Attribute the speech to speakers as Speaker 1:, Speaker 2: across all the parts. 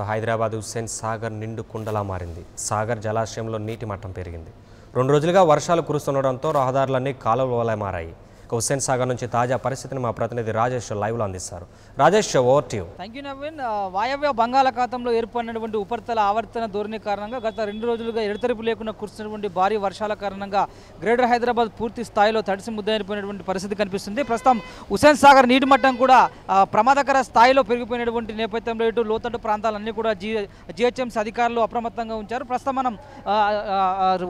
Speaker 1: హైదరాబాద్ హుస్సేన్ సాగర్ నిండు కుండలా మారింది. సాగర్ జలాశయంలో నీటి మట్టం పెరిగింది. 2 రోజులుగా వర్షాలు కురుస్తుండడంతో రహదారులన్నీ కాలువలై మారాయి. హుస్సేన్ సాగర్ నుంచి తాజా పరిస్థితిని మా ప్రతినిధి రాజేష్ లైవ్లో అందిస్తారు. Rajesh, over to you.
Speaker 2: Thank you Naveen. వాయవ్య బంగాళాఖాతంలో ఏర్పడినటువంటి ఉపరితల ఆవర్తన ధోరణి కారణంగా గత 2 రోజులుగా ఎడతెరిపి లేకుండా కురుస్తున్నటువంటి భారీ వర్షాల కారణంగా గ్రేటర్ హైదరాబాద్ పూర్తి స్థాయిలో తడిసి ముద్దయిపోయినటువంటి పరిస్థితి కనిపిస్తుంది. ప్రస్తుతం హుస్సేన్ సాగర్ నీటి మట్టం కూడా ప్రమాదకర స్థాయిలో పెరిగిపోయినటువంటి నేపథ్యంలో ఇటు లోతట్టు ప్రాంతాలన్నీ కూడా జిహెచ్ఎంసీ అధికారులు అప్రమత్తంగా ఉంచారు. ప్రస్తుతం మనం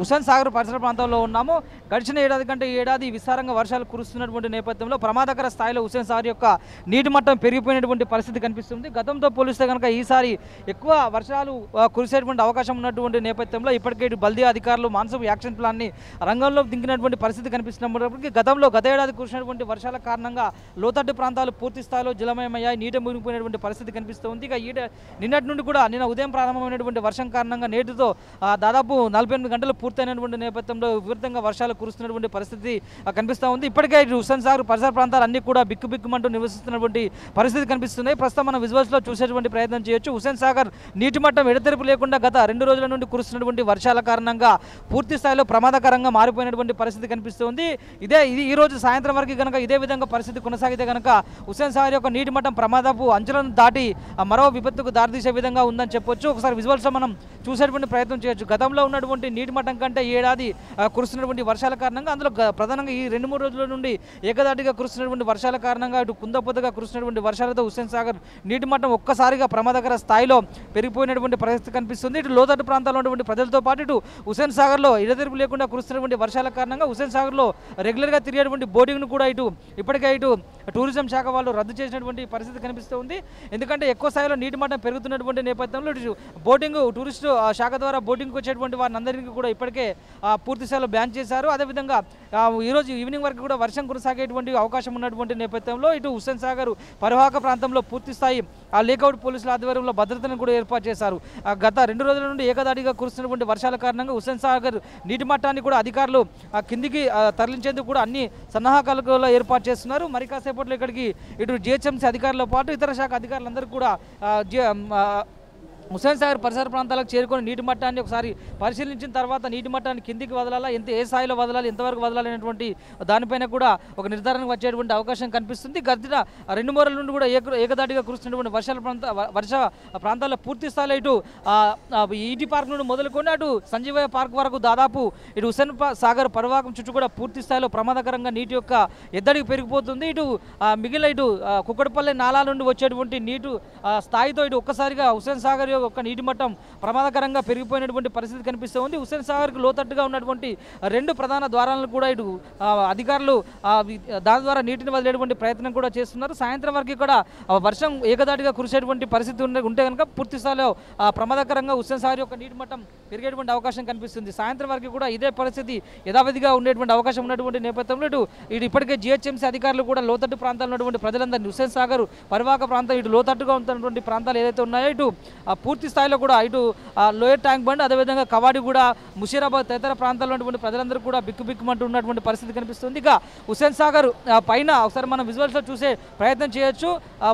Speaker 2: హుస్సేన్ సాగర్ పరిసర ప్రాంతంలో ఉన్నాము. గడిచిన ఏడాది కంటే ఈ ఏడాది విస్తారంగా వర్షాలు కురుస్తున్నటువంటి నేపథ్యంలో ప్రమాదకర స్థాయిలో హుస్సేన్ సాగర్ యొక్క నీటి మట్టం పెరిగిపోయినటువంటి పరిస్థితి కనిపిస్తుంది. గతంతో పోలిస్తే కనుక ఈసారి ఎక్కువ వర్షాలు కురిసేటువంటి అవకాశం ఉన్నటువంటి నేపథ్యంలో ఇప్పటికే బల్దీ అధికారులు మాన్సూన్ యాక్షన్ ప్లాన్ని రంగంలో దింకినటువంటి పరిస్థితి కనిపిస్తున్నప్పటికీ గత ఏడాది కురిసినటువంటి వర్షాల కారణంగా లోతట్టు ప్రాంతాలు పూర్తి స్థాయిలో జలమయమయ్యాయి, నీట మునిగిపోయినటువంటి పరిస్థితి కనిపిస్తుంది. ఇక నిన్నటి నుండి కూడా నిన్న ఉదయం ప్రారంభమైనటువంటి వర్షం కారణంగా నేటితో దాదాపు 48 గంటలు పూర్తయినటువంటి నేపథ్యంలో విపరీతంగా వర్షాలు కురుస్తున్నటువంటి పరిస్థితి కనిపిస్తూ ఉంది. ఇప్పటికే హుస్సేన్ సాగర్ పరిసర ప్రాంతాలన్నీ కూడా బిక్కుబిక్కుమంటూ నివసిస్తున్నటువంటి పరిస్థితి కనిపిస్తున్నాయి. ప్రస్తుతం మనం విజువల్స్లో చూసేటువంటి ప్రయత్నం చేయొచ్చు. హుస్సేన్ సాగర్ నీటి మట్టం ఎడతెరిపి లేకుండా గత 2 రోజుల నుండి కురుస్తున్నటువంటి వర్షాల కారణంగా పూర్తి స్థాయిలో ప్రమాదకరంగా మారిపోయినటువంటి పరిస్థితి కనిపిస్తుంది. ఈ రోజు సాయంత్రం వరకు కనుక ఇదే విధంగా పరిస్థితి కొనసాగితే కనుక హుస్సేన్ సాగర్ యొక్క నీటి మట్టం ప్రమాదపు అంచులను దాటి మరో విపత్తుకు దారితీసే విధంగా ఉందని చెప్పొచ్చు. ఒకసారి విజువల్స్లో మనం చూసేటువంటి ప్రయత్నం చేయొచ్చు. గతంలో ఉన్నటువంటి నీటి మట్టం కంటే ఈ ఏడాది కురుస్తున్నటువంటి వర్షాల కారణంగా అందులో ప్రధానంగా ఈ 2-3 రోజుల నుండి ఏకదాటిగా కురుస్తున్నటువంటి వర్షాల కారణంగా ఇటు కుందపొద్దగా కురుస్తున్నటువంటి వర్షాలతో హుస్సేన్ సాగర్ నీటి మట్టం ఒక్కసారిగా ప్రమాదకర స్థాయిలో పెరిగిపోయినటువంటి పరిస్థితి కనిపిస్తుంది. ఇటు లోతట్టు ప్రాంతాల్లో ఉన్నటువంటి ప్రజలతో పాటు ఇటు హుస్సేన్ సాగర్లో ఎడతెరిపి లేకుండా కురుస్తున్నటువంటి వర్షాల కారణంగా హుస్సేన్ సాగర్లో రెగ్యులర్గా తిరిగేటువంటి బోటింగ్ను కూడా ఇప్పటికే టూరిజం శాఖ వాళ్ళు రద్దు చేసినటువంటి పరిస్థితి కనిపిస్తూ ఉంది. ఎందుకంటే ఎక్కువ స్థాయిలో నీటి మట్టం పెరుగుతున్నటువంటి నేపథ్యంలో ఇటు బోటింగ్ టూరిస్టు శాఖ ద్వారా బోటింగ్కి వచ్చేటువంటి వారిని అందరికీ కూడా ఇప్పటికే పూర్తి స్థాయిలో బ్యాన్ చేశారు. అదేవిధంగా ఈరోజు ఈవినింగ్ వరకు కూడా వర్షం కొనసాగేటువంటి అవకాశం ఉన్నటువంటి నేపథ్యంలో ఇటు హుస్సేన్ సాగర్ పరివాహక ప్రాంతంలో పూర్తి స్థాయి లేకౌట్ పోలీసుల ఆధ్వర్యంలో భద్రతను కూడా ఏర్పాటు చేశారు. గత 2 రోజుల నుండి ఏకదాటిగా కురుస్తున్నటువంటి వర్షాల కారణంగా హుస్సేన్ సాగర్ నీటి మట్టాన్ని కూడా అధికారులు కిందికి తరలించేందుకు కూడా అన్ని సన్నాహకాలు ఏర్పాటు చేస్తున్నారు. మరి కాసేపట్లో ఇక్కడికి ఇటు జిహెచ్ఎంసీ అధికారులతో పాటు ఇతర శాఖ అధికారులందరూ కూడా హుస్సేన్ సాగర్ పరిసర ప్రాంతాలకు చేరుకొని నీటి మట్టాన్ని ఒకసారి పరిశీలించిన తర్వాత నీటి మట్టాన్ని కిందికి వదలాలా, ఏ స్థాయిలో వదలాలి, ఎంతవరకు వదలాలనేటువంటి దానిపైన కూడా ఒక నిర్ధారణకు వచ్చేటువంటి అవకాశం కనిపిస్తుంది. గడిచిన 2 మూరల నుండి కూడా ఏకదాటిగా కురుస్తున్నటువంటి వర్ష ప్రాంతాల్లో పూర్తి స్థాయిలో ఇటు ఈటీ పార్క్ నుండి మొదలుకొని అటు సంజీవయ్య పార్క్ వరకు దాదాపు ఇటు హుస్సేన్ సాగర్ పరివాహకం చుట్టూ కూడా పూర్తి స్థాయిలో ప్రమాదకరంగా నీటి యొక్క ఎద్దడికి పెరిగిపోతుంది. ఇటు మిగిలిన ఇటు కుక్కడపల్లి నాలా నుండి వచ్చేటువంటి నీటి స్థాయితో ఇటు ఒక్కసారిగా హుస్సేన్ సాగర్ ఒక నీటి మట్టం ప్రమాదకరంగా పెరిగిపోయినటువంటి పరిస్థితి కనిపిస్తూ ఉంది. హుస్సేన్ సాగర్కు లోతట్టుగా ఉన్నటువంటి 2 ప్రధాన ద్వారాలను కూడా ఇటు అధికారులు దాని ద్వారా నీటిని వదిలేటువంటి ప్రయత్నం కూడా చేస్తున్నారు. సాయంత్రం వరకు కూడా వర్షం ఏకదాటిగా కురిసేటువంటి పరిస్థితి ఉంటే కనుక పూర్తి స్థాయిలో ప్రమాదకరంగా హుస్సేన్ సాగర్ యొక్క నీటి మట్టం పెరిగేటువంటి అవకాశం కనిపిస్తుంది. సాయంత్రం వరకు కూడా ఇదే పరిస్థితి యథావిధిగా ఉండేటువంటి అవకాశం ఉన్నటువంటి నేపథ్యంలో ఇటు ఇప్పటికే జిహెచ్ఎంసీ అధికారులు కూడా లోతట్టు ప్రాంతాల్లో ఉన్నటువంటి ప్రజలందరినీ హుస్సేన్ సాగర్ పరివాహక ప్రాంతం ఇటు లోతట్టుగా ఉన్నటువంటి ప్రాంతాలు ఏదైతే ఉన్నాయో ఇటు పూర్తి స్థాయిలో కూడా ఇటు లోయర్ ట్యాంక్ బండ్, అదేవిధంగా కవాడిగూడ, ముషీరాబాద్ తదితర ప్రాంతాల్లో ఉన్నటువంటి ప్రజలందరూ కూడా బిక్కుబిక్కుమంటూ ఉన్నటువంటి పరిస్థితి కనిపిస్తుంది. ఇక హుస్సేన్ సాగర్ పైన ఒకసారి మనం విజువల్స్లో చూసే ప్రయత్నం చేయొచ్చు.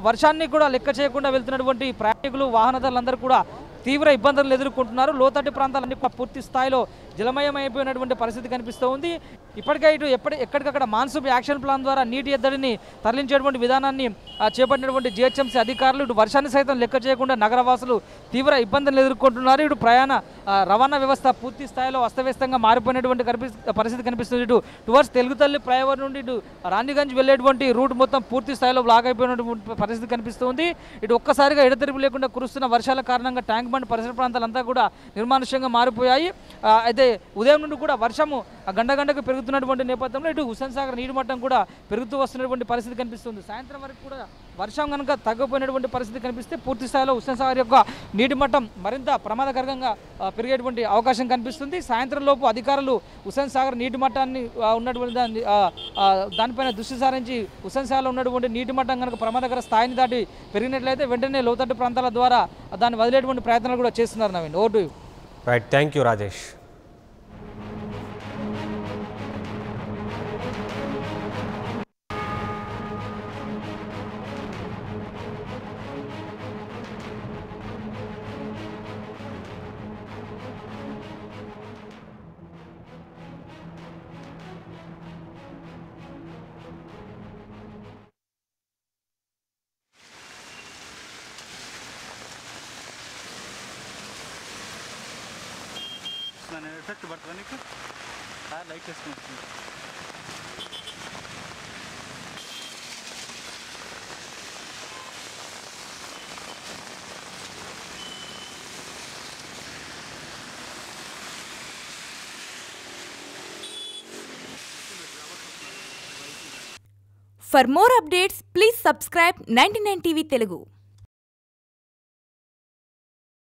Speaker 2: వర్షాన్ని కూడా లెక్క చేయకుండా వెళ్తున్నటువంటి ప్రయాణికులు, వాహనదారులందరూ కూడా తీవ్ర ఇబ్బందులు ఎదుర్కొంటున్నారు. లోతట్టు ప్రాంతాలన్నీ పూర్తి స్థాయిలో జలమయమైపోయినటువంటి పరిస్థితి కనిపిస్తూ ఉంది. ఇప్పటికే ఇటు ఎక్కడికక్కడ మాన్సూన్ యాక్షన్ ప్లాన్ ద్వారా నీటి ఎద్దడిని తరలించేటువంటి విధానాన్ని చేపట్టినటువంటి జిహెచ్ఎంసీ అధికారులు ఇటు వర్షాన్ని సైతం లెక్క చేయకుండా నగరవాసులు తీవ్ర ఇబ్బందులు ఎదుర్కొంటున్నారు. ఇటు రవాణా వ్యవస్థ పూర్తి స్థాయిలో అస్తవ్యస్తంగా మారిపోయినటువంటి పరిస్థితి కనిపిస్తుంది. ఇటు టువర్డ్స్ తెలుగుతల్లి ఫ్లైఓవర్ నుండి ఇటు రాణిగంజ్ వెళ్ళేటువంటి రూట్ మొత్తం పూర్తి స్థాయిలో బ్లాక్ అయిపోయినటువంటి పరిస్థితి కనిపిస్తుంది. ఇటు ఒక్కసారిగా ఎడతెరిపి లేకుండా కురుస్తున్న వర్షాల కారణంగా ట్యాంక్ బండ్ పరిసర ప్రాంతాలంతా కూడా నిర్మానుష్యంగా మారిపోయాయి. అయితే ఉదయం నుండి కూడా వర్షము గంటకు పెరుగుతున్నటువంటి నేపథ్యంలో ఇటు హుస్సేన్ సాగర్ నీటి మట్టం కూడా పెరుగుతూ వస్తున్నటువంటి పరిస్థితి కనిపిస్తుంది. సాయంత్రం వరకు కూడా వర్షం కనుక తగ్గిపోయినటువంటి పరిస్థితి కనిపిస్తే పూర్తి స్థాయిలో హుస్సేన్ సాగర్ యొక్క నీటి మట్టం మరింత ప్రమాదకరంగా పెరిగేటువంటి అవకాశం కనిపిస్తుంది. సాయంత్రం లోపు అధికారులు హుస్సేన్ సాగర్ నీటి మట్టాన్ని ఉన్నటువంటి దానిపైన దృష్టి సారించి హుస్సేన్ సాగర్లో ఉన్నటువంటి నీటి మట్టం కనుక ప్రమాదకర స్థాయిని దాటి పెరిగినట్లయితే వెంటనే లోతట్టు ప్రాంతాల ద్వారా దాన్ని వదిలేటువంటి ప్రయత్నాలు కూడా చేస్తున్నారు. Naveen, over to you.
Speaker 1: Right, thank you Rajesh.
Speaker 3: Effect పడుతుందా నీకు లైట్ వేసుకుని వస్తుంది.
Speaker 4: For more updates, please subscribe 99 TV Telugu.